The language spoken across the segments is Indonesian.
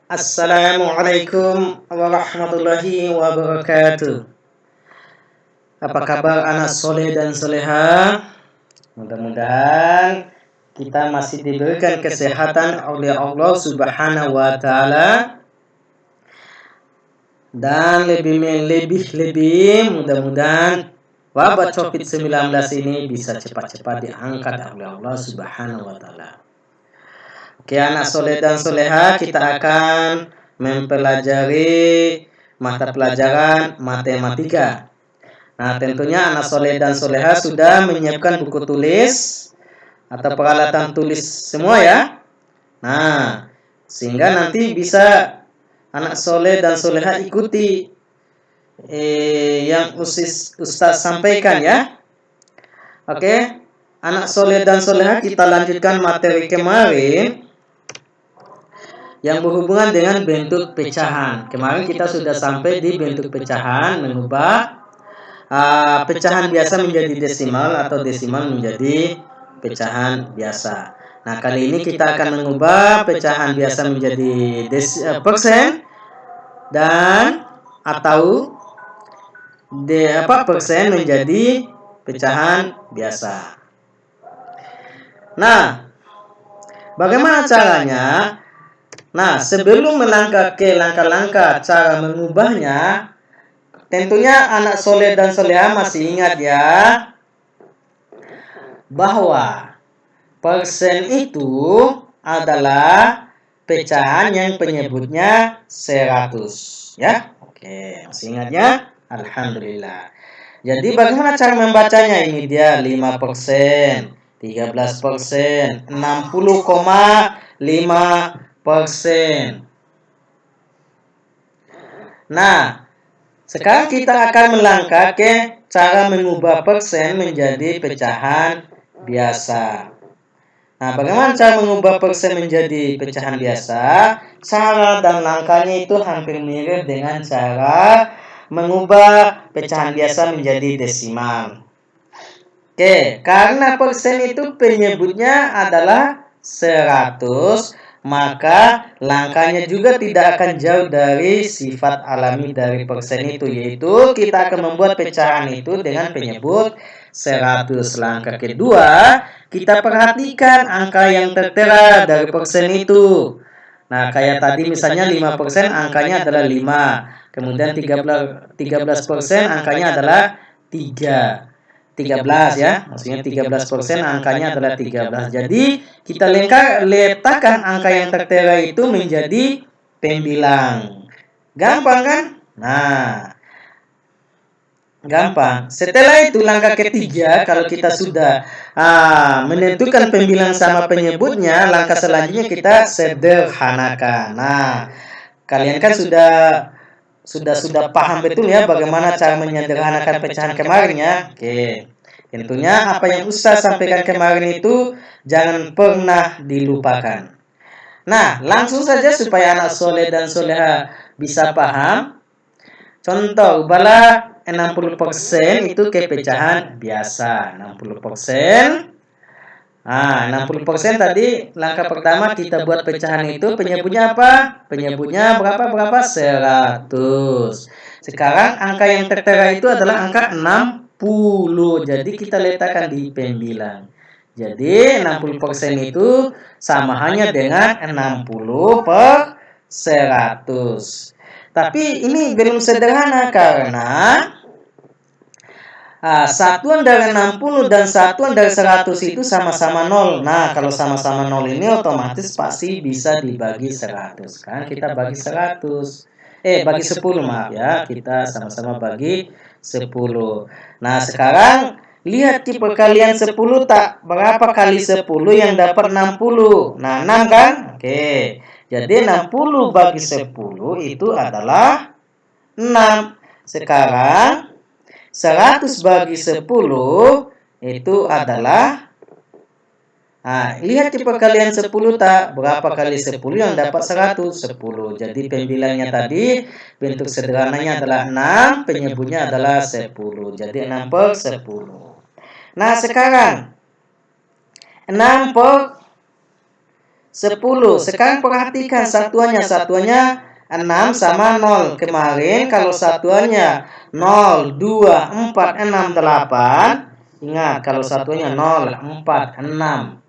Assalamualaikum warahmatullahi wabarakatuh. Apa kabar anak soleh dan soleha? Mudah-mudahan kita masih diberikan kesehatan oleh Allah Subhanahu wa Ta'ala, dan lebih mudah-mudahan wabah COVID-19 ini bisa cepat-cepat diangkat oleh Allah Subhanahu wa Ta'ala. Oke, anak soleh dan soleha, kita akan mempelajari mata pelajaran matematika. Nah, tentunya anak soleh dan soleha sudah menyiapkan buku tulis atau peralatan tulis semua ya. Nah, sehingga nanti bisa anak soleh dan soleha ikuti yang Ustaz sampaikan ya. Oke, anak soleh dan soleha, kita lanjutkan materi kemarin yang berhubungan dengan bentuk pecahan. Kemarin kita sudah sampai di bentuk pecahan, mengubah pecahan biasa menjadi desimal atau desimal menjadi pecahan biasa. Nah, kali ini kita akan mengubah pecahan biasa menjadi persen dan atau persen menjadi pecahan biasa. Nah, bagaimana caranya? Nah, sebelum melangkah ke langkah-langkah cara mengubahnya, tentunya anak soleh dan soleha masih ingat ya, bahwa persen itu adalah pecahan yang penyebutnya 100 ya. Oke, masih ingatnya? Alhamdulillah. Jadi bagaimana cara membacanya? Ini dia 5%, 13%, 60,5%. Nah, sekarang kita akan melangkah ke cara mengubah persen menjadi pecahan biasa. Nah, bagaimana cara mengubah persen menjadi pecahan biasa? Cara dan langkahnya itu hampir mirip dengan cara mengubah pecahan biasa menjadi desimal. Oke, karena persen itu penyebutnya adalah 100, maka langkahnya juga tidak akan jauh dari sifat alami dari persen itu, yaitu kita akan membuat pecahan itu dengan penyebut 100. Langkah kedua, kita perhatikan angka yang tertera dari persen itu. Nah, kayak tadi misalnya 5% angkanya adalah 5. Kemudian 13% angkanya adalah 3. 13 ya, maksudnya 13% angkanya adalah 13. Jadi kita letakkan angka yang tertera itu menjadi pembilang. Gampang kan? Nah, gampang. Setelah itu langkah ketiga, kalau kita sudah menentukan pembilang sama penyebutnya, langkah selanjutnya kita sederhanakan. Nah, kalian kan sudah paham betul ya bagaimana cara menyederhanakan pecahan kemarin ya. Oke. Tentunya apa yang Ustaz sampaikan kemarin itu jangan pernah dilupakan. Nah, langsung saja supaya anak soleh dan soleha bisa paham. Contoh, ubahlah 60% itu ke pecahan biasa. 60%. 60% tadi langkah pertama kita buat pecahan itu penyebutnya apa? Penyebutnya berapa? 100. Sekarang angka yang tertera itu adalah angka 60. Jadi kita letakkan di pembilang. Jadi 60% itu sama hanya dengan 60 per 100. Tapi ini belum sederhana karena satuan dari 60 dan satuan dari 100 itu sama-sama 0. Nah, kalau sama-sama 0 ini otomatis pasti bisa dibagi 100. Kan kita bagi 100. Bagi 10, maaf ya. Kita sama-sama bagi 10. Nah, sekarang lihat tipe kalian 10 tak? Berapa kali 10 yang dapat 60? Nah, 6 kan? Oke. Jadi 60 bagi 10 itu adalah 6. Sekarang 100 bagi 10 itu adalah, lihat tipe kalian 10 tak? Berapa kali 10 yang dapat 100? 10. Jadi pembilangnya tadi bentuk sederhananya adalah 6, penyebutnya adalah 10. Jadi 6 per 10. Nah, sekarang 6 per 10. Sekarang perhatikan satuannya. Satuannya 6 sama 0. Kemarin kalau satuannya 0, 2, 4, 6, 8. Ingat kalau satuannya 0, 4, 6.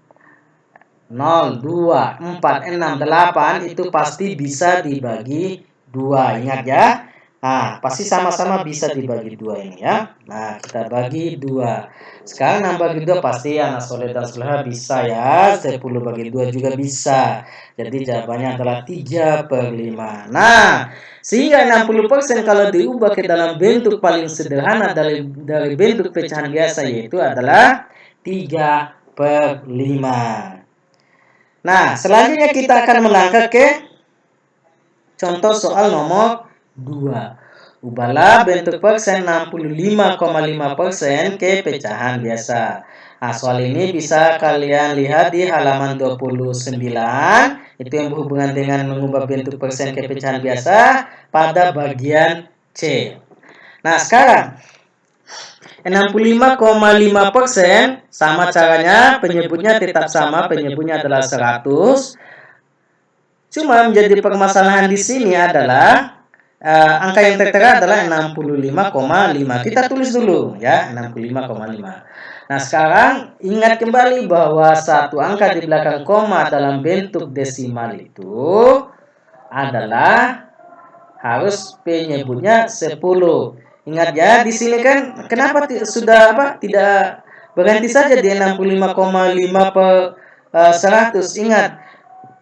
0, 2, 4, 6, 8 itu pasti bisa dibagi 2. Ingat ya. Nah, pasti sama-sama bisa dibagi 2 ini ya. Nah, kita bagi 2. Sekarang nambah 2 pasti anak soleh dan soleha bisa ya. 10 bagi 2 juga bisa. Jadi jawabannya adalah 3/5. Nah, sehingga 60% kalau diubah ke dalam bentuk paling sederhana dari bentuk pecahan biasa yaitu adalah 3/5. Nah, selanjutnya kita akan melangkah ke contoh soal nomor 2. Ubahlah bentuk persen 65,5% ke pecahan biasa. Nah, soal ini bisa kalian lihat di halaman 29. Itu yang berhubungan dengan mengubah bentuk persen ke pecahan biasa pada bagian C. Nah, sekarang 65,5% sama caranya, penyebutnya tetap sama, penyebutnya adalah 100. Cuma menjadi permasalahan di sini adalah angka yang tertera adalah 65,5. Kita tulis dulu ya, 65,5. Nah, sekarang ingat kembali bahwa satu angka di belakang koma dalam bentuk desimal itu adalah harus penyebutnya 10. Ingat ya, di sini kan kenapa sudah tidak berhenti saja di 65,5 per 100. Ingat,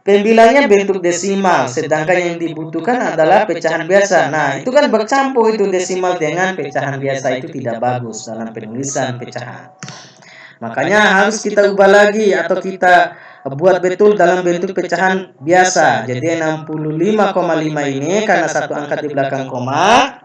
pembilangnya bentuk desimal, sedangkan yang dibutuhkan adalah pecahan biasa. Nah, itu kan bercampur itu desimal dengan pecahan biasa, itu tidak bagus dalam penulisan pecahan. Makanya harus kita ubah lagi atau kita buat betul dalam bentuk pecahan biasa. Jadi 65,5 ini karena satu angka di belakang koma,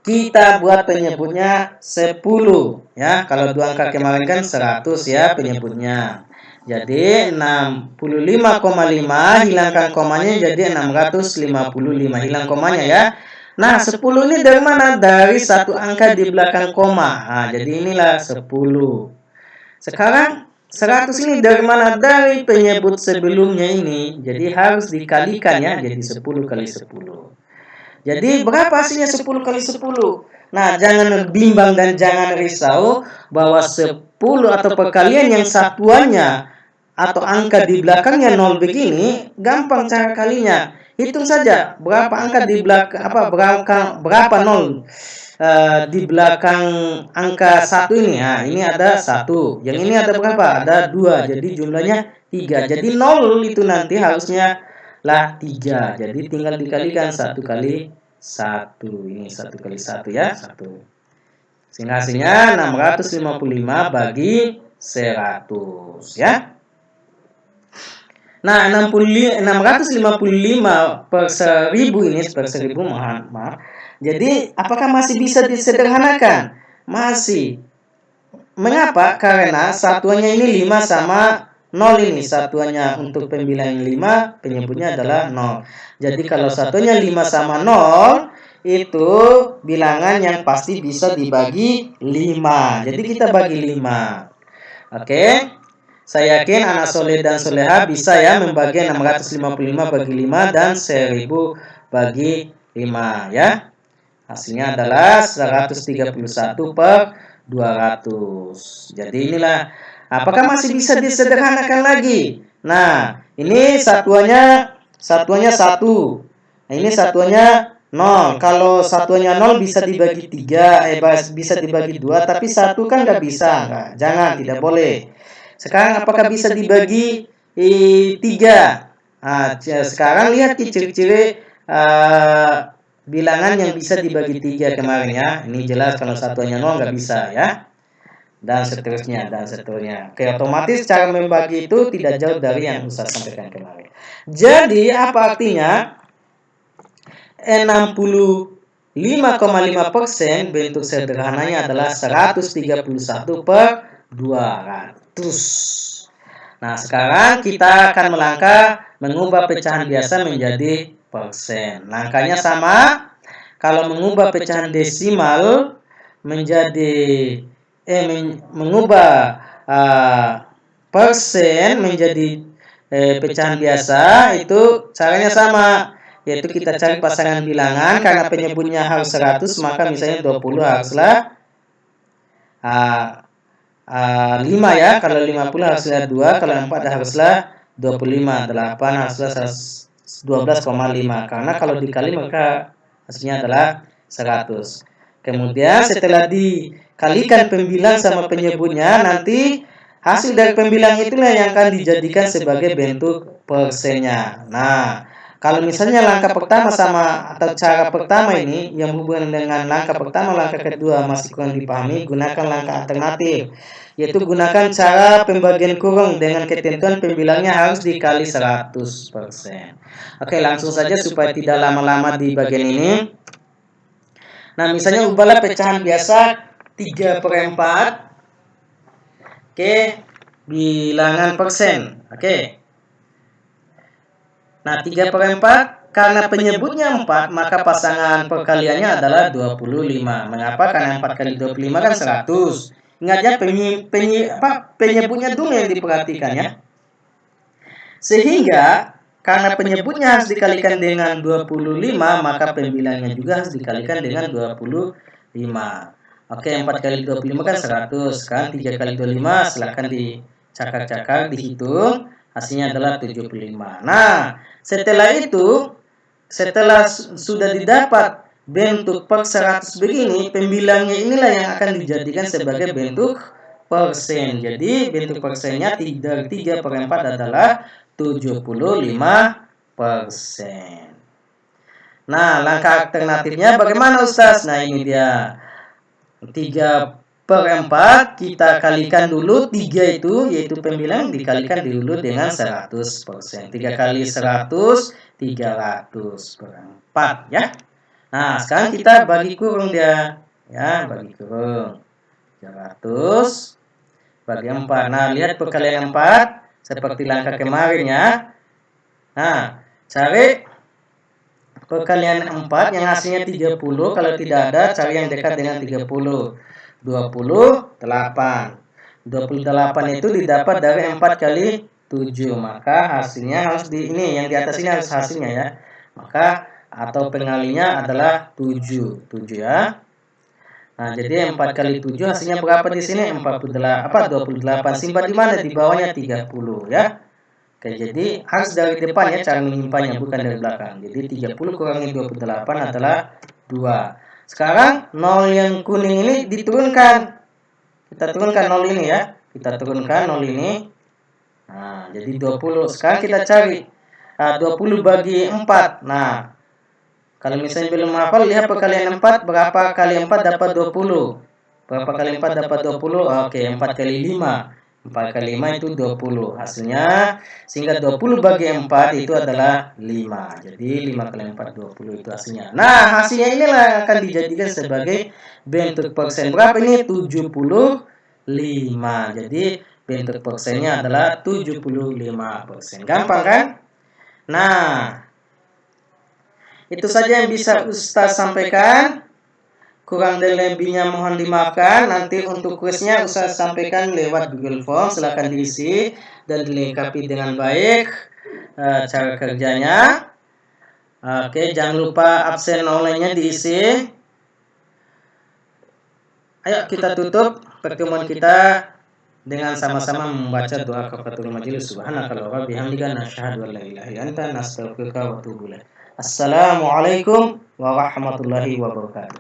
kita buat penyebutnya 10 ya. Kalau dua angka kemarin kan 100 ya penyebutnya. Jadi 65,5 hilangkan komanya jadi 655. Hilang komanya ya. Nah, 10 ini dari mana? Dari satu angka di belakang koma. Nah, jadi inilah 10. Sekarang 100 ini dari mana? Dari penyebut sebelumnya ini. Jadi harus dikalikan ya. Jadi 10 kali 10. Jadi berapa hasilnya 10 kali 10? Nah, jangan bimbang dan jangan risau bahwa 10 atau perkalian yang satuannya atau angka di belakangnya 0 begini, gampang cara kalinya. Hitung saja berapa angka di belakang berapa 0 di belakang angka 1 ini. Nah, ini ada 1. Yang ini ada berapa? Ada 2. Jadi jumlahnya 3. Jadi 0 itu nanti harusnya lah 3. Jadi tinggal dikalikan 1 kali 1. Ini 1 kali 1 ya, 1. Sehingga hasilnya 655 bagi 100 ya. Nah, 655 per 1000 ini per 1000 maaf. Jadi, apakah masih bisa disederhanakan? Masih. Mengapa? Karena satuannya ini 5 sama 0 ini. Satuannya untuk pembilangan 5, penyebutnya adalah 0. Jadi, kalau satuannya 5 sama 0, itu bilangan yang pasti bisa dibagi 5. Jadi, kita bagi 5. Oke? Saya yakin anak soleh dan soleha bisa ya membagi 655 bagi 5 dan 1000 bagi 5 ya. Hasilnya adalah 131 per 200. Jadi inilah, apakah masih bisa disederhanakan lagi? Nah, ini satuannya 1. Nah, ini satuannya 0. Kalau satuannya 0 bisa dibagi 3, bisa dibagi 2, tapi 1 kan nggak bisa. Jangan, tidak boleh. Sekarang apakah bisa dibagi 3? Nah, sekarang lihat ciri-ciri bilangan yang bisa dibagi 3 kemarin ya. Ini jelas kalau satuannya 0 nggak bisa ya. Dan seterusnya. Oke, otomatis cara membagi itu tidak jauh dari yang Ustaz sampaikan kemarin. Jadi apa artinya? 65,5% bentuk sederhananya adalah 131 per 200. Nah, sekarang kita akan melangkah mengubah pecahan biasa menjadi persen. Langkahnya sama. Kalau mengubah pecahan desimal menjadi mengubah persen menjadi pecahan biasa itu caranya sama, yaitu kita cari pasangan bilangan. Karena penyebutnya harus 100, maka misalnya 20 haruslah 5 ya. Kalau 50 haruslah 2, kalau 4 haruslah 25, 8 haruslah 12,5. Karena kalau dikali maka hasilnya adalah 100. Kemudian setelah dikalikan pembilang sama penyebutnya, nanti hasil dari pembilang itulah yang akan dijadikan sebagai bentuk persennya. Nah, kalau misalnya langkah pertama sama atau cara pertama ini yang berhubungan dengan langkah pertama, langkah kedua masih kurang dipahami, gunakan langkah alternatif, yaitu gunakan cara pembagian kurung dengan ketentuan pembilangnya harus dikali 100%. Oke, langsung saja supaya tidak lama-lama di bagian ini. Nah, misalnya ubahlah pecahan biasa 3/4 ke bilangan persen. Oke. Nah, 3/4 karena penyebutnya 4, maka pasangan perkaliannya adalah 25. Mengapa? Karena 4 kali 25 kan 100. Ingat ya, penyebutnya dulu yang diperhatikan ya. Sehingga karena penyebutnya harus dikalikan dengan 25, maka pembilangnya juga harus dikalikan dengan 25. Oke, 4 kali 25 kan 100. Kan 3 kali 25 silahkan dicakar-cakar, dihitung. Hasilnya adalah 75. Nah, setelah itu, setelah sudah didapat bentuk per 100 begini, pembilangnya inilah yang akan dijadikan sebagai bentuk persen. Jadi bentuk persennya 3/4 /4 adalah 75%. Nah, langkah alternatifnya bagaimana Ustaz? Nah, ini dia. 3/4 kita kalikan dulu 3 itu, yaitu pembilang dikalikan dulu dengan 100%. 3 kali 100, 300/4 ya. Nah, sekarang kita bagi kurung dia. Ya, bagi kurung. 300 bagi 4. Nah, lihat perkalian 4 seperti langkah kemarin ya. Nah, cari perkalian 4 yang hasilnya 30. Kalau tidak ada, cari yang dekat dengan 30. 28. 28 itu didapat dari 4 kali 7. Maka hasilnya harus ini, yang di atas ini harus hasilnya ya. Maka atau pengalinya adalah 7. 7 ya. Nah, jadi 4 kali 7 hasilnya berapa di sini? 28. Simpan di mana? Di bawahnya 30 ya. Oke, jadi harus dari depan ya cara menyimpannya, bukan dari belakang. Jadi 30 kurangi 28 adalah 2. Sekarang 0 yang kuning ini diturunkan. Kita turunkan 0 ini ya. Kita turunkan 0 ini. Nah, jadi 20. Sekarang kita cari 20 bagi 4. Nah, kalau misalnya belum hafal, lihat perkalian 4. Berapa kali 4 dapat 20? Berapa kali 4 dapat 20? Oke, 4 kali 5. 4 kali 5 itu 20 hasilnya. Sehingga 20 bagi 4 itu adalah 5. Jadi 5 kali 4, 20 itu hasilnya. Nah, hasilnya inilah yang akan dijadikan sebagai bentuk persen. Berapa ini? 75. Jadi bentuk persennya adalah 75%. Gampang kan? Nah, itu saja yang bisa Ustaz sampaikan. Kurang dan lebihnya mohon dimaafkan. Nanti untuk kuisnya Ustaz sampaikan lewat Google Form. Silahkan diisi dan dilengkapi dengan baik cara kerjanya. Oke, jangan lupa absen online-nya diisi. Ayo kita tutup pertemuan kita dengan sama-sama membaca doa kafaratul majelis. Subhanakallahumma bihamdika nasyhadu an la ilaha illa anta nastaghfiruka wa atubu ilaik. Assalamualaikum warahmatullahi wabarakatuh.